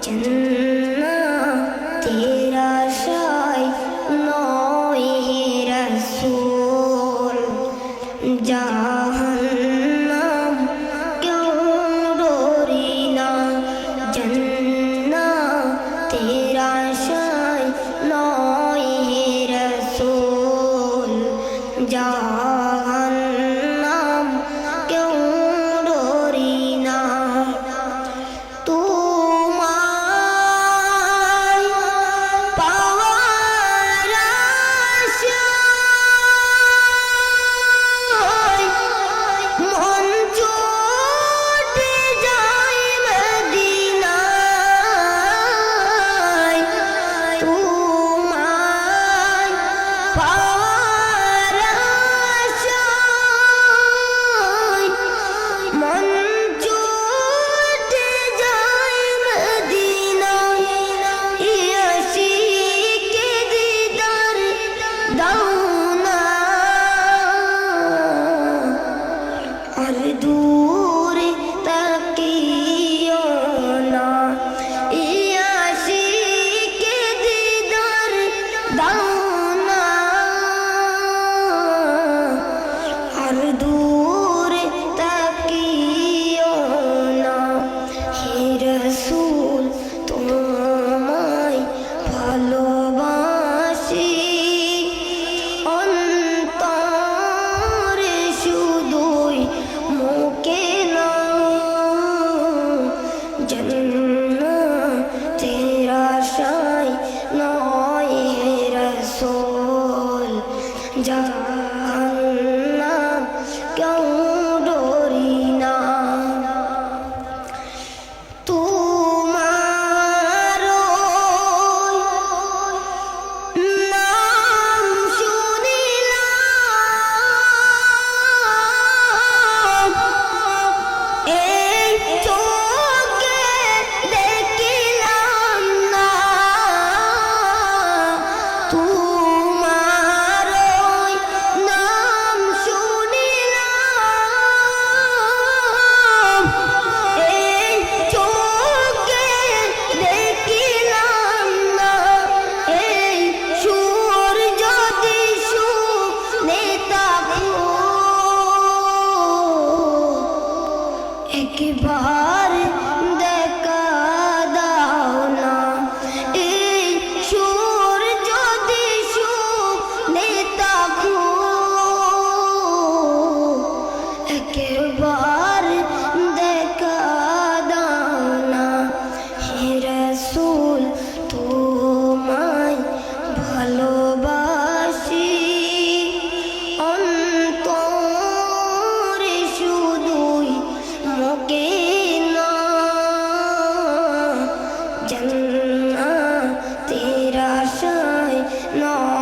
जन्नतेर आशाय नय हे रसूल जहन्नम क्यों डोरी ना जन्नतेर आशाय नय हे रसूल जहन्नम क्यों डोरी ना दूर तकियो ना आशिक दीदार दाना और दूर तकियो ना हे रसूल तुम्हाय ভালোবাসি অন্তরে শুধুই মুখে না जन्नतेर आशाय नय हे रसूल जहन्नम क्यों डोरी ना একবার দেখা দাও না এই সুর যদি শুনে থাকো একবার দেখা দাও না হে রাসূল তোমায় ভালোবাসি অন্তরে শুধুই মুখে না जन्नतेर आशाय नय